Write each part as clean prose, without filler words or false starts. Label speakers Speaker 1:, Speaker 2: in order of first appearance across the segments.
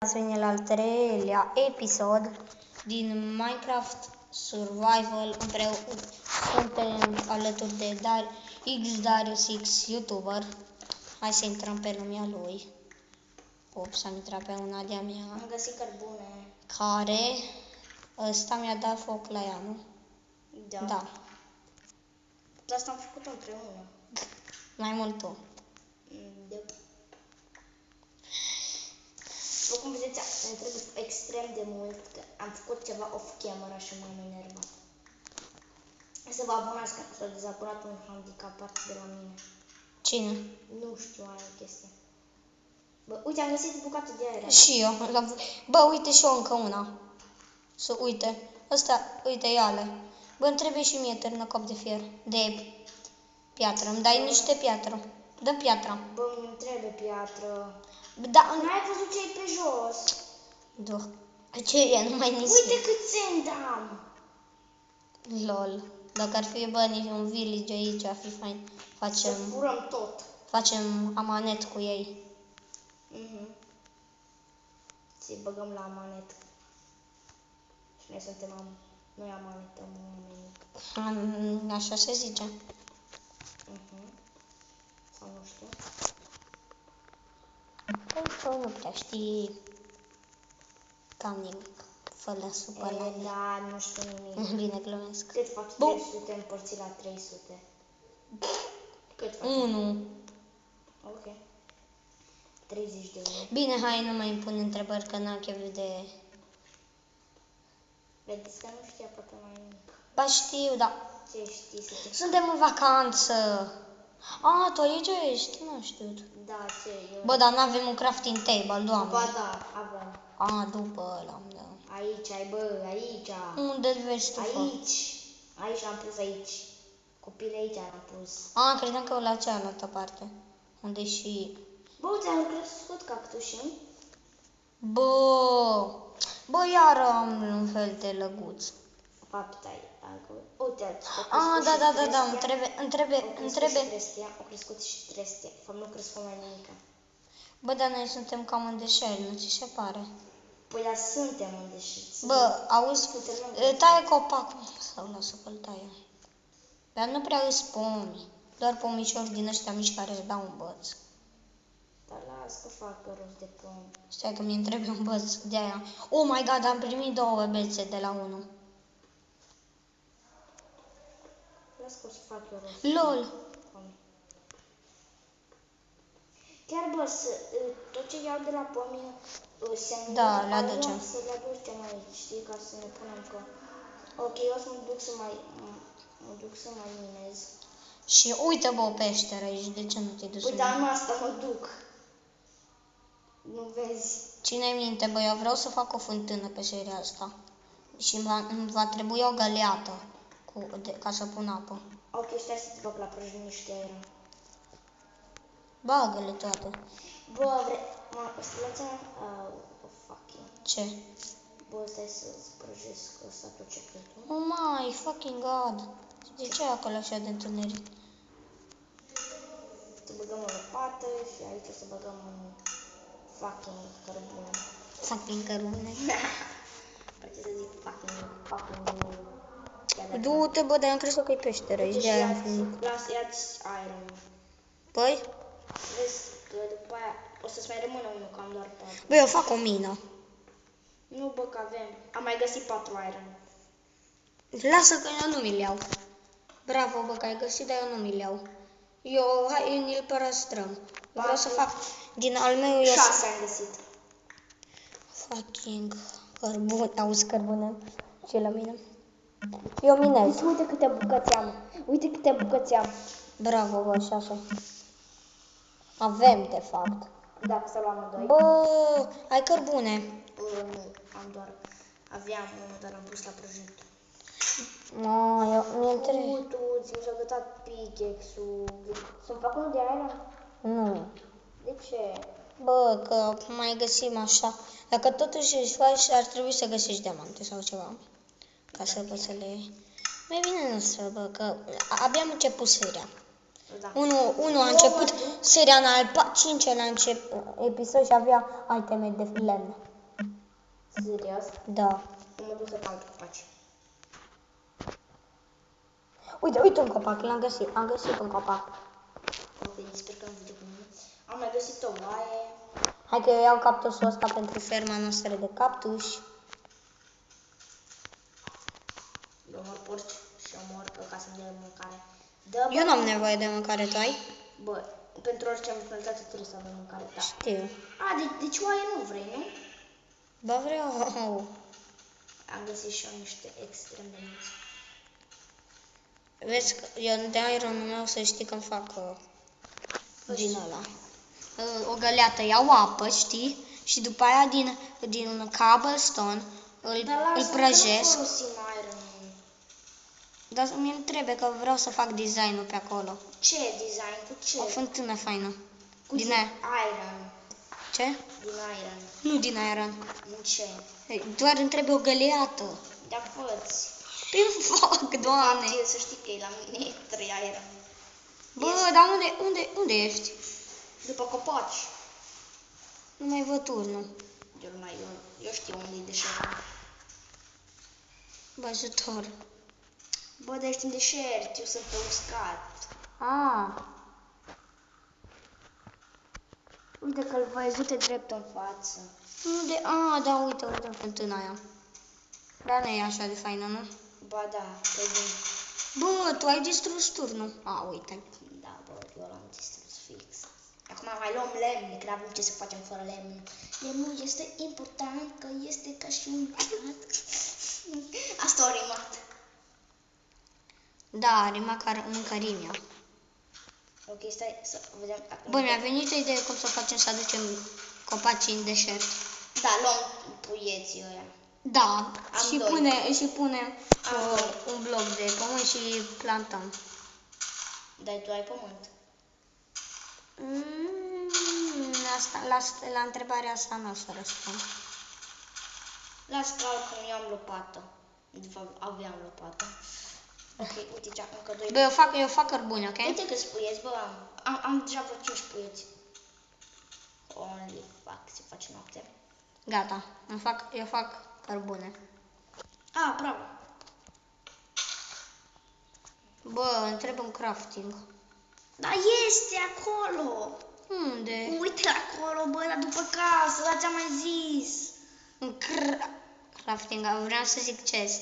Speaker 1: Ați venit la al treilea episod din Minecraft Survival. Suntem alături de Darius X, YouTuber. Hai să intrăm pe lumea lui. Ops, am intrat pe una de-a mea.
Speaker 2: Am găsit cărbune.
Speaker 1: Care ăsta mi-a dat foc la ea, nu? Da.
Speaker 2: Dar asta am făcut împreună.
Speaker 1: Mai mult tu.
Speaker 2: După cum vedeți, îmi trebuie extrem de mult, că am făcut ceva off-camera și m-am enervat. Să vă abonați, că s-a dezabonat un handicapat de la mine.
Speaker 1: Cine?
Speaker 2: Nu știu, aia e chestia. Bă, uite, am găsit bucată de aer.
Speaker 1: Și eu. Bă, uite și eu încă una. Uite. Ăsta, uite, iale. Bă, îmi trebuie și mie târnăcop de fier. De piatră. Îmi dai niște piatră. Dă piatra.
Speaker 2: Bă, nu trebuie piatră.
Speaker 1: Da,
Speaker 2: n-ai văzut ce e pe jos?
Speaker 1: Da. Ce e? Nu mai nisip.
Speaker 2: Uite cât sand am.
Speaker 1: Lol. Dacă ar fi bani un village aici, ar fi fain.
Speaker 2: Să furăm tot.
Speaker 1: Facem amanet cu ei.
Speaker 2: Să-i băgăm la amanet. Și noi suntem noi amanetăm oamenii.
Speaker 1: Așa se zice.
Speaker 2: Sau nu știu.
Speaker 1: Păi nu prea știi cam nimic. Fă-le supărare.
Speaker 2: Da, nu știu nimic.
Speaker 1: Bine, glumesc.
Speaker 2: Cât faci 300 împărțit la 300? Cât faci?
Speaker 1: 1.
Speaker 2: Ok. 30 de euro.
Speaker 1: Bine, hai, nu mai îmi pun întrebări, că n-am chef de...
Speaker 2: Vedeți că nu știa poate mai nimic.
Speaker 1: Ba știu, da.
Speaker 2: Ce știi să te...
Speaker 1: Suntem în vacanță. A, tu aici ești? Nu știu.
Speaker 2: Da, ce eu...
Speaker 1: Bă, dar n-avem un crafting table, doamne.
Speaker 2: Ba da, avem.
Speaker 1: A, după ăla, da.
Speaker 2: Aici ai, bă, aici.
Speaker 1: Unde vezi tu?
Speaker 2: Aici. Aici l-am pus aici. Copile aici l-am pus.
Speaker 1: A, credeam că la cealaltă parte. Unde și...
Speaker 2: Bă, uite, am crescut cactușii.
Speaker 1: Bă, iar am un fel de lăguț.
Speaker 2: Fapta e, uite,
Speaker 1: Da, îmi trebuie.
Speaker 2: Au crescut și trestia. Fapt, nu crescut mai nimica.
Speaker 1: Bă, dar noi suntem cam în deșert, nu ți se pare?
Speaker 2: Păi, dar suntem în deșert.
Speaker 1: Bă, auzi, taie copacul. Sau lasă că-l taie. Dar nu prea îți pomi. Doar pomișori din ăștia mici care își dau un băț.
Speaker 2: Dar las că fac rost de pom.
Speaker 1: Stai că mi-e trebuie un băț de aia. Oh my god, am primit 2 bețe de la 1.
Speaker 2: Las că o să fac eu rost.
Speaker 1: LOL.
Speaker 2: Chiar bă, tot ce iau de la pomi,
Speaker 1: da, le aducem.
Speaker 2: Să le aducem aici, știi, ca să ne punem că... Ok, eu o să mă duc să mai minez.
Speaker 1: Și uite, bă, o peșteră aici, de ce nu te duci?
Speaker 2: Păi, dar nu asta mă duc. Nu vezi?
Speaker 1: Ține minte, bă, eu vreau să fac o fântână pe seria asta. Și îmi va trebui o găleată ca să pun apă.
Speaker 2: Ok, stai să-ți bag la prăjit niște aer.
Speaker 1: Bagă-le toate.
Speaker 2: Bă, stai fucking.
Speaker 1: Ce?
Speaker 2: Bă, stai să-ți prăjesc ăsta tot secretul.
Speaker 1: Oh my fucking god. De ce e acolo așa de întuneric?
Speaker 2: Să băgăm o lopată și aici o să băgăm un fucking cărbune.
Speaker 1: Fucking cărbune.
Speaker 2: Ce să zic fucking.
Speaker 1: Du-te, bă, de-aia am crezut că e peșteră aici, de-aia am venit.
Speaker 2: Lasă, ia-ți iron.
Speaker 1: Păi?
Speaker 2: Vezi că după aia o să-ți mai rămână unul, că am doar 4.
Speaker 1: Bă, eu fac o mină.
Speaker 2: Nu, bă, că avem. Am mai găsit 4 iron.
Speaker 1: Lasă că eu nu mi-l iau. Bravo, bă, că ai găsit, dar eu nu mi-l iau. Hai, ne-l părăstrăm. Vreau să fac din al meu...
Speaker 2: 6 am găsit.
Speaker 1: Fucking cărbune. Auzi, cărbune? Ce la mine? Eu minez.
Speaker 2: Uite câte bucăți am. Uite câte bucăți am.
Speaker 1: Bravo, bă, și așa. Avem, de fapt.
Speaker 2: Dacă să luăm amândoi.
Speaker 1: Bă, ai cărbune.
Speaker 2: Nu, aveam unul, dar am pus la prăjit.
Speaker 1: Mi-e trebuie.
Speaker 2: Mi s-a gătat pickaxe-ul. Să-mi fac unul de iron?
Speaker 1: Nu.
Speaker 2: De ce?
Speaker 1: Bă, că mai găsim așa. Dacă totuși își faci, ar trebui să găsești diamante sau ceva. Ca să poți să le iei. Mai bine nu să, bă, că abia am început seria.
Speaker 2: Da.
Speaker 1: Unul a început seria în al 5-lea episod și avea iteme de lemn.
Speaker 2: Serios?
Speaker 1: Da.
Speaker 2: Eu mă duc să caut copaci.
Speaker 1: Uite un copac, am găsit un copac.
Speaker 2: Ok, sper că nu vede cu mine. Am mai găsit o oaie.
Speaker 1: Hai că eu iau cactusul ăsta pentru ferma noastră de cactus.
Speaker 2: Eu omor porci și omor ca să-mi dea mâncare. Dă,
Speaker 1: Eu nu am nevoie de mâncare, tu ai?
Speaker 2: Bă, pentru orice personalitate trebuie să avem mâncare, da.
Speaker 1: Știu.
Speaker 2: Deci oaie nu vrei, nu?
Speaker 1: Ba vreau.
Speaker 2: Am găsit și eu niște extrem de mulți.
Speaker 1: Vezi că eu de ironul meu să știi că îmi fac din ăla. O găleată, iau apă, știi? Și după aia din cobblestone îl prăjesc.
Speaker 2: Dar folosim iron.
Speaker 1: Dar mie nu trebuie că vreau să fac design-ul pe acolo.
Speaker 2: Ce design? Cu ce?
Speaker 1: O fântână faină.
Speaker 2: Din iron.
Speaker 1: Ce?
Speaker 2: Din iron.
Speaker 1: Nu din iron.
Speaker 2: Din ce?
Speaker 1: Doar îmi trebuie o găleată.
Speaker 2: Da, fă-ți.
Speaker 1: Păi fac, doamne.
Speaker 2: Să știi că e la mine 3 iron.
Speaker 1: Bă, dar unde ești?
Speaker 2: După copaci.
Speaker 1: Nu mai văd turnul.
Speaker 2: Eu știu unde e deșertul.
Speaker 1: Bă, ajutor.
Speaker 2: Bă, dar ești în deșert, eu sunt pe uscat. Uite că-l văzute drept în față.
Speaker 1: Unde? Da, uite fântâna aia. Dar nu e așa de faină, nu?
Speaker 2: Ba da, pe bine.
Speaker 1: Bă, tu ai distrus turnul. Uite.
Speaker 2: Da, bă, eu l-am distrus fix. Acum mai luăm lemn, că n-avem ce să facem fără lemn. Lemnul este important, că este ca și un cat. Asta a rimat.
Speaker 1: Da, rima în cărimea.
Speaker 2: Ok, stai să vedem.
Speaker 1: Bă, mi-a venit o idee cum să facem să aducem copacii în deșert.
Speaker 2: Da, luăm puieții ăia.
Speaker 1: Da,
Speaker 2: Am
Speaker 1: și punem un bloc de pământ și plantăm.
Speaker 2: Dar tu ai pământ.
Speaker 1: La întrebarea asta nu o să răspund.
Speaker 2: Las că eu am lopată. De fapt, aveam lopată. Ok, uite ce încă 2.
Speaker 1: Bă, eu fac cărbune, ok?
Speaker 2: Uite câți puieți, bă, am deja vreo 5 puieți. Holy fuck, se face noapte.
Speaker 1: Gata, eu fac cărbune.
Speaker 2: Bravo.
Speaker 1: Bă, îmi trebuie un crafting.
Speaker 2: Dar este acolo.
Speaker 1: Unde?
Speaker 2: Uite acolo, bă, dar după casă, dar ți-am mai zis.
Speaker 1: Un crafting, vreau să zic chest.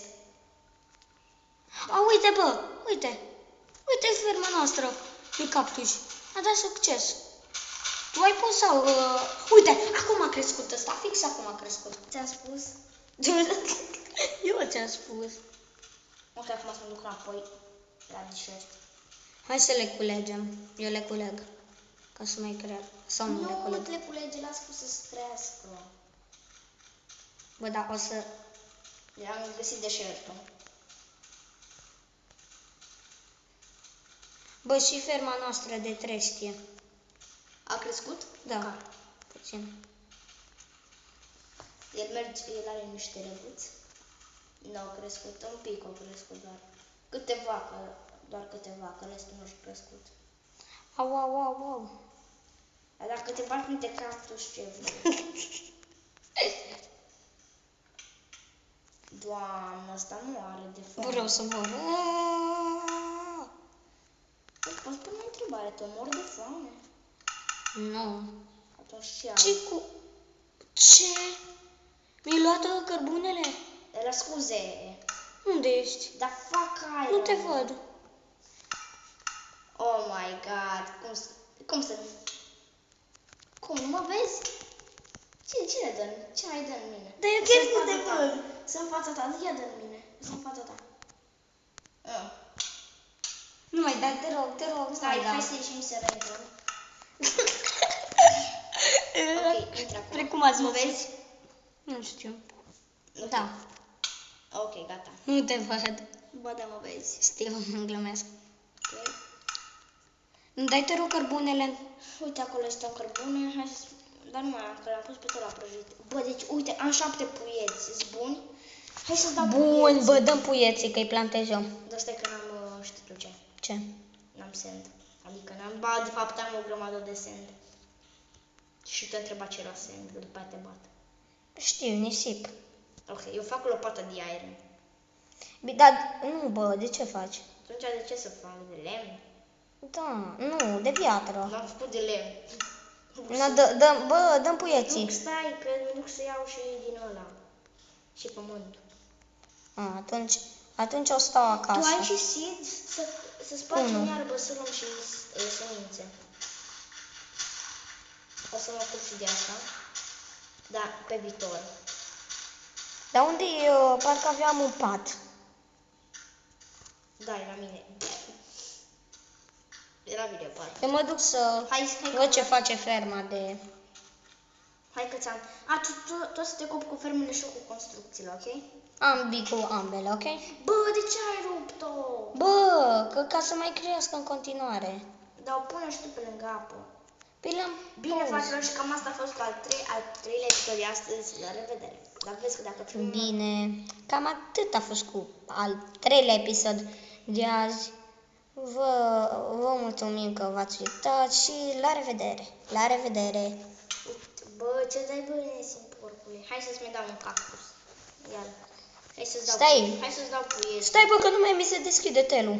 Speaker 1: Uite, bă, uite ferma noastră de cactus. A dat succes. Tu ai pus sau... uite, acum a crescut ăsta, fix acum a crescut.
Speaker 2: Ți-am spus?
Speaker 1: Eu ți-am spus.
Speaker 2: Ok, acum să mă duc înapoi la deșert.
Speaker 1: Hai să le culegem. Eu le culeg. Ca să mai creadă. Sau nu le culeg.
Speaker 2: Nu le culege, las cum să crească.
Speaker 1: Bă, da, o să...
Speaker 2: Am găsit deșertul.
Speaker 1: Bă, și ferma noastră de treștie.
Speaker 2: A crescut?
Speaker 1: Da, puțin.
Speaker 2: El are niște răbuți. Nu au crescut, un pic au crescut doar. Doar câteva, că restul nu și crescut.
Speaker 1: Au.
Speaker 2: Dar dacă te bagi de cactus, ce vrei? Doamne, asta nu are de foame.
Speaker 1: Vreau să mor.
Speaker 2: Poți pune o întrebare, tu mori de foame?
Speaker 1: Nu.
Speaker 2: Atunci ce
Speaker 1: Ce? Mi-ai luat cărbunele?
Speaker 2: Dar scuze.
Speaker 1: Unde ești?
Speaker 2: Dar fac aia.
Speaker 1: Nu te văd.
Speaker 2: Oh my god. Cum să... Cum, nu mă vezi? Cine dă? Ce ai dă în mine?
Speaker 1: Dar eu chiar nu te văd.
Speaker 2: Sunt în fața ta, ia dă în mine. Sunt în fața ta.
Speaker 1: Nu mai da, te rog,
Speaker 2: Stai, hai să ieșim să reintrăm. Ok, intră acum.
Speaker 1: Precum ați
Speaker 2: mă
Speaker 1: văzut.
Speaker 2: vezi?
Speaker 1: Nu știu.
Speaker 2: Okay.
Speaker 1: Da.
Speaker 2: Ok, gata.
Speaker 1: Nu te văd.
Speaker 2: Bă, da, mă vezi.
Speaker 1: Știu, nu glumesc.
Speaker 2: Ok.
Speaker 1: Îmi dai, te rog, cărbunele?
Speaker 2: Uite, acolo este un cărbune. Hai să... Dar nu mai am, că l-am pus pe tot la prăjit. Bă, deci, uite, am 7 puieți. Sunt buni? Hai să-ți dau
Speaker 1: Bun,
Speaker 2: puieți.
Speaker 1: bă, dăm puieții, că-i plantez eu.
Speaker 2: Dar stai că n-am știu ce.
Speaker 1: Ce?
Speaker 2: N-am sand. Adică n-am... Ba, de fapt am o grămadă de sand. Și te întreba ce era sand, că după aia te bat.
Speaker 1: Știu, nisip.
Speaker 2: Ok, eu fac o lopată de aer.
Speaker 1: Dar, nu, bă, de ce faci?
Speaker 2: Atunci de ce să fac? De lemn?
Speaker 1: Da, nu, de piatră.
Speaker 2: L-am făcut de lemn.
Speaker 1: Dăm puieții.
Speaker 2: Nu, stai, că nu să iau și din ăla. Și pământul.
Speaker 1: Atunci o stau acasă.
Speaker 2: Tu ai și seed să spargi în
Speaker 1: Unu.
Speaker 2: iarbă, să luăm și semințe. O să mă ocup și de asta. Da, pe viitor.
Speaker 1: Dar unde e? Parcă aveam un pat.
Speaker 2: Da, e la mine. E la mine, parcă.
Speaker 1: Eu mă duc să văd ce face ferma de...
Speaker 2: Hai că ți-am... Tu să te ocupi cu fermele și eu cu construcțiile, ok?
Speaker 1: Cu ambele, ok?
Speaker 2: Bă, de ce ai rupt-o?
Speaker 1: Bă, că ca să mai crească în continuare.
Speaker 2: Dar o pune și tu pe lângă apă.
Speaker 1: Păi l-am
Speaker 2: Bine,
Speaker 1: pus.
Speaker 2: fraților, și cam asta a fost cu al treilea episod de astăzi. La revedere. Dar vezi că dacă filmăm...
Speaker 1: Bine, cam atât a fost cu al 3-lea episod de azi. Vă mulțumim că v-ați uitat și la revedere. La revedere.
Speaker 2: Bă, ce dai bine, porcule? Hai să-ți mai dau un cactus. Iar. Hai să-ți dau
Speaker 1: Stai.
Speaker 2: Hai să-ți dau puieri.
Speaker 1: Stai, bă, că nu mai mi se deschide telul.